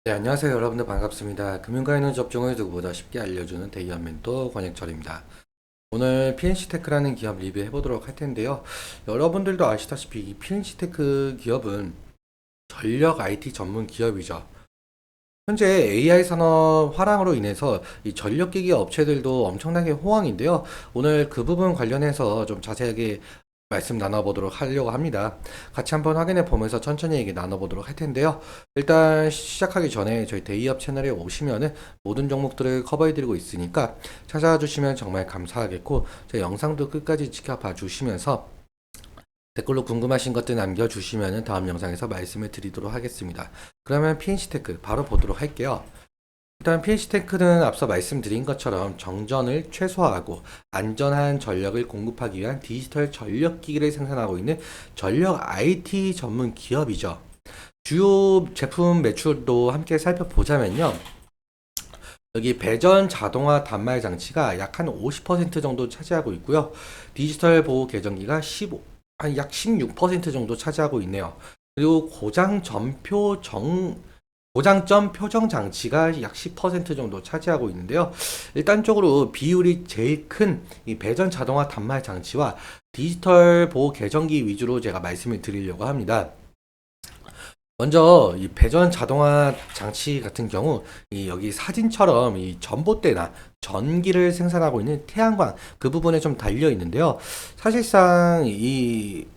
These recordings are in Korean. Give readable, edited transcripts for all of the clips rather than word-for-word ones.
네, 안녕하세요. 여러분들 반갑습니다. 금융가에는 접종을 누구보다 쉽게 알려주는 대기업 멘토 권익철입니다. 오늘 PNC테크라는 기업 리뷰해 보도록 할 텐데요. 여러분들도 아시다시피 이 PNC테크 기업은 전력 IT 전문 기업이죠. 현재 AI 산업 화랑으로 인해서 이 전력기기 업체들도 엄청나게 호황인데요. 오늘 그 부분 관련해서 좀 자세하게 말씀 나눠보도록 하려고 합니다. 같이 한번 확인해 보면서 천천히 얘기 나눠보도록 할 텐데요. 일단 시작하기 전에 저희 데이업 채널에 오시면은 모든 종목들을 커버해드리고 있으니까 찾아와 주시면 정말 감사하겠고, 제 영상도 끝까지 지켜봐 주시면서 댓글로 궁금하신 것들 남겨주시면 다음 영상에서 말씀을 드리도록 하겠습니다. 그러면 PNC테크 바로 보도록 할게요. 일단 PNC테크는 앞서 말씀드린 것처럼 정전을 최소화하고 안전한 전력을 공급하기 위한 디지털 전력기기를 생산하고 있는 전력 IT 전문 기업이죠. 주요 제품 매출도 함께 살펴보자면요. 여기 배전 자동화 단말 장치가 약 한 50% 정도 차지하고 있고요. 디지털 보호 계정기가 약 16% 정도 차지하고 있네요. 그리고 고장점 표정 장치가 약 10% 정도 차지하고 있는데요. 일단적으로 비율이 제일 큰 이 배전 자동화 단말 장치와 디지털 보호 계정기 위주로 제가 말씀을 드리려고 합니다. 먼저 이 배전 자동화 장치 같은 경우 여기 사진처럼 이 전봇대나 전기를 생산하고 있는 태양광 그 부분에 좀 달려 있는데요. 사실상 이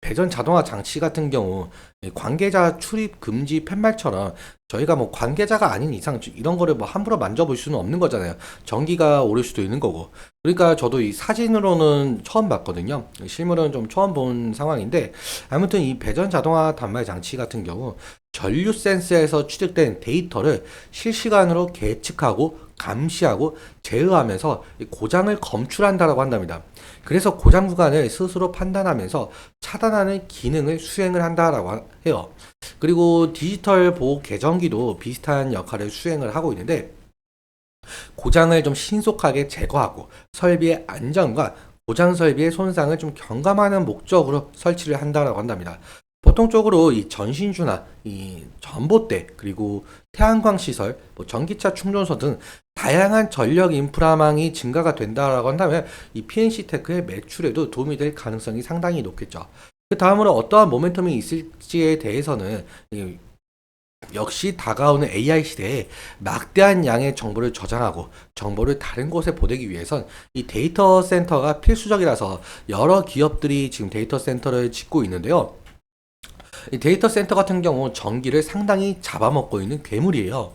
배전 자동화 장치 같은 경우 관계자 출입 금지 팻말처럼 저희가 뭐 관계자가 아닌 이상 이런 거를 뭐 함부로 만져볼 수는 없는 거잖아요. 전기가 오를 수도 있는 거고. 그러니까 저도 이 사진으로는 처음 봤거든요. 실물은 좀 처음 본 상황인데, 아무튼 이 배전 자동화 단말 장치 같은 경우 전류 센서에서 취득된 데이터를 실시간으로 계측하고 감시하고 제어하면서 고장을 검출한다라고 한답니다. 그래서 고장 구간을 스스로 판단하면서 차단하는 기능을 수행을 한다라고 해요. 그리고 디지털 보호 계정기도 비슷한 역할을 수행을 하고 있는데, 고장을 좀 신속하게 제거하고 설비의 안전과 고장 설비의 손상을 좀 경감하는 목적으로 설치를 한다라고 한답니다. 보통적으로 이 전신주나 이 전봇대 그리고 태양광 시설, 뭐 전기차 충전소 등 다양한 전력 인프라망이 증가가 된다라고 한다면 이 PNC 테크의 매출에도 도움이 될 가능성이 상당히 높겠죠. 그 다음으로 어떠한 모멘텀이 있을지에 대해서는 역시 다가오는 AI 시대에 막대한 양의 정보를 저장하고 정보를 다른 곳에 보내기 위해선 이 데이터 센터가 필수적이라서 여러 기업들이 지금 데이터 센터를 짓고 있는데요. 이 데이터 센터 같은 경우 전기를 상당히 잡아먹고 있는 괴물이에요.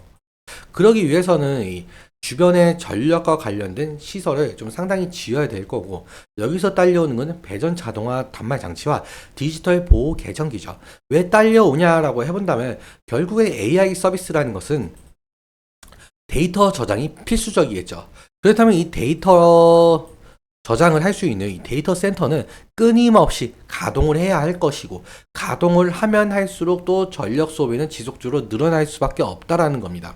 그러기 위해서는 이 주변의 전력과 관련된 시설을 좀 상당히 지어야 될 거고, 여기서 딸려오는 것은 배전 자동화 단말 장치와 디지털 보호 계정기죠. 왜 딸려오냐라고 해본다면 결국에 AI 서비스라는 것은 데이터 저장이 필수적이겠죠. 그렇다면 이 데이터 저장을 할 수 있는 이 데이터 센터는 끊임없이 가동을 해야 할 것이고, 가동을 하면 할수록 또 전력 소비는 지속적으로 늘어날 수밖에 없다라는 겁니다.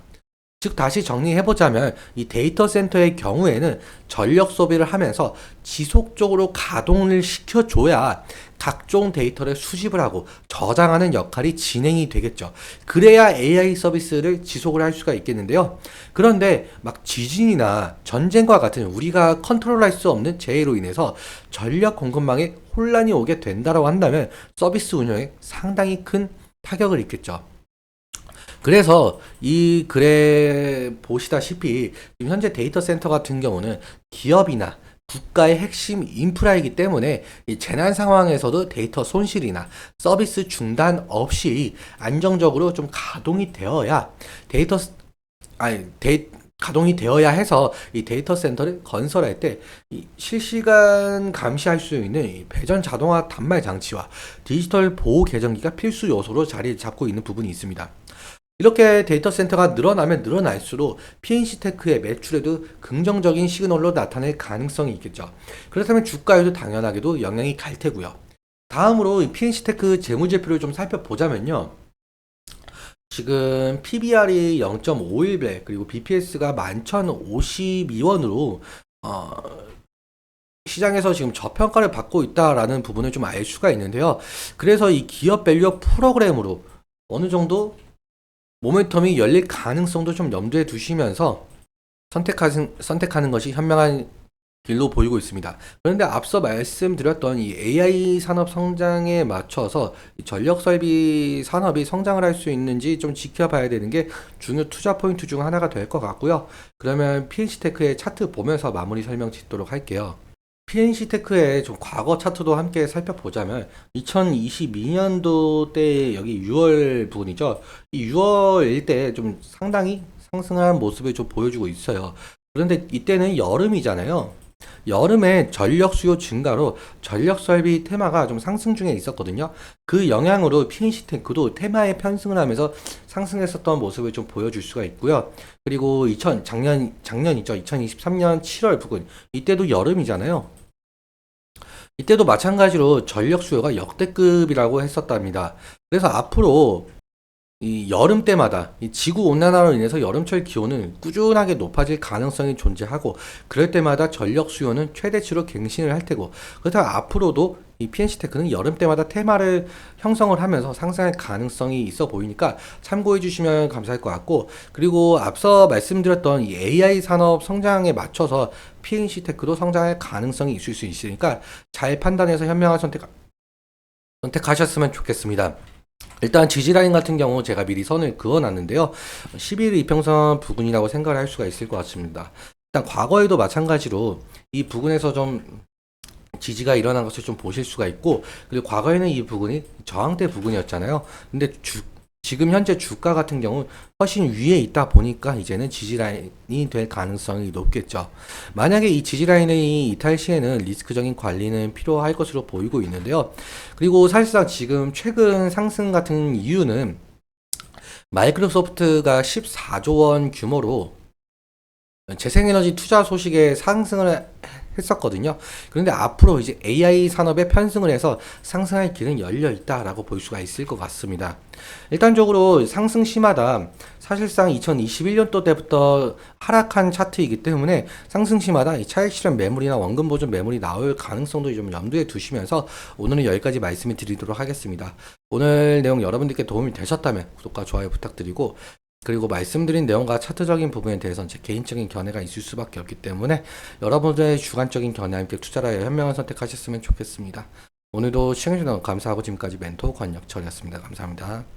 즉 다시 정리해보자면 이 데이터 센터의 경우에는 전력 소비를 하면서 지속적으로 가동을 시켜줘야 각종 데이터를 수집을 하고 저장하는 역할이 진행이 되겠죠. 그래야 AI 서비스를 지속을 할 수가 있겠는데요. 그런데 막 지진이나 전쟁과 같은 우리가 컨트롤할 수 없는 재해로 인해서 전력 공급망에 혼란이 오게 된다고 한다면 서비스 운영에 상당히 큰 타격을 입겠죠. 그래서 이 글에 보시다시피 지금 현재 데이터 센터 같은 경우는 기업이나 국가의 핵심 인프라이기 때문에 이 재난 상황에서도 데이터 손실이나 서비스 중단 없이 안정적으로 좀 가동이 되어야 데이터 아니 데이 가동이 되어야 해서 이 데이터 센터를 건설할 때 이 실시간 감시할 수 있는 이 배전 자동화 단말 장치와 디지털 보호 계정기가 필수 요소로 자리 잡고 있는 부분이 있습니다. 이렇게 데이터 센터가 늘어나면 늘어날수록 PNC테크의 매출에도 긍정적인 시그널로 나타낼 가능성이 있겠죠. 그렇다면 주가에도 당연하게도 영향이 갈 테고요. 다음으로 PNC테크 재무제표를 좀 살펴보자면요. 지금 PBR이 0.51배 그리고 BPS가 11,052원으로 시장에서 지금 저평가를 받고 있다라는 부분을 좀 알 수가 있는데요. 그래서 이 기업 밸류 프로그램으로 어느 정도 모멘텀이 열릴 가능성도 좀 염두에 두시면서 선택하는 것이 현명한 길로 보이고 있습니다. 그런데 앞서 말씀드렸던 이 AI 산업 성장에 맞춰서 이 전력 설비 산업이 성장을 할 수 있는지 좀 지켜봐야 되는 게 중요 투자 포인트 중 하나가 될 것 같고요. 그러면 PNC테크의 차트 보면서 마무리 설명 짓도록 할게요. PNC테크의 좀 과거 차트도 함께 살펴보자면 2022년도 때 여기 6월 부분이죠. 이 6월일 때 좀 상당히 상승한 모습을 좀 보여주고 있어요. 그런데 이때는 여름이잖아요. 여름에 전력 수요 증가로 전력 설비 테마가 좀 상승 중에 있었거든요. 그 영향으로 PNC테크도 테마에 편승을 하면서 상승했었던 모습을 좀 보여줄 수가 있고요. 그리고 작년이죠. 2023년 7월 부근. 이때도 여름이잖아요. 이때도 마찬가지로 전력 수요가 역대급이라고 했었답니다. 그래서 앞으로 이 여름 때마다 이 지구 온난화로 인해서 여름철 기온은 꾸준하게 높아질 가능성이 존재하고 그럴 때마다 전력 수요는 최대치로 갱신을 할 테고 그렇다면 앞으로도 이 PNC테크는 여름 때마다 테마를 형성을 하면서 상승할 가능성이 있어 보이니까 참고해 주시면 감사할 것 같고 그리고 앞서 말씀드렸던 이 AI 산업 성장에 맞춰서 PNC테크도 성장할 가능성이 있을 수 있으니까 잘 판단해서 현명한 선택하셨으면 좋겠습니다. 일단 지지라인 같은 경우 제가 미리 선을 그어놨는데요. 11일 이평선 부근이라고 생각을 할 수가 있을 것 같습니다. 일단 과거에도 마찬가지로 이 부근에서 좀 지지가 일어난 것을 좀 보실 수가 있고 그리고 과거에는 이 부분이 저항대 부분이었잖아요. 근데 지금 현재 주가 같은 경우 훨씬 위에 있다 보니까 이제는 지지라인이 될 가능성이 높겠죠. 만약에 이 지지라인의 이탈 시에는 리스크적인 관리는 필요할 것으로 보이고 있는데요. 그리고 사실상 지금 최근 상승 같은 이유는 마이크로소프트가 14조 원 규모로 재생에너지 투자 소식에 상승을 했었거든요. 그런데 앞으로 이제 AI 산업에 편승을 해서 상승할 길은 열려 있다라고 볼 수가 있을 것 같습니다. 일단적으로 상승 시마다 사실상 2021년도 때부터 하락한 차트이기 때문에 상승 시마다 이 차익 실현 매물이나 원금 보존 매물이 나올 가능성도 좀 염두에 두시면서 오늘은 여기까지 말씀을 드리도록 하겠습니다. 오늘 내용 여러분들께 도움이 되셨다면 구독과 좋아요 부탁드리고 그리고 말씀드린 내용과 차트적인 부분에 대해서는 제 개인적인 견해가 있을 수밖에 없기 때문에 여러분들의 주관적인 견해와 함께 투자를 하여 현명한 선택하셨으면 좋겠습니다. 오늘도 시청해주셔서 감사하고 지금까지 멘토 권혁철이었습니다. 감사합니다.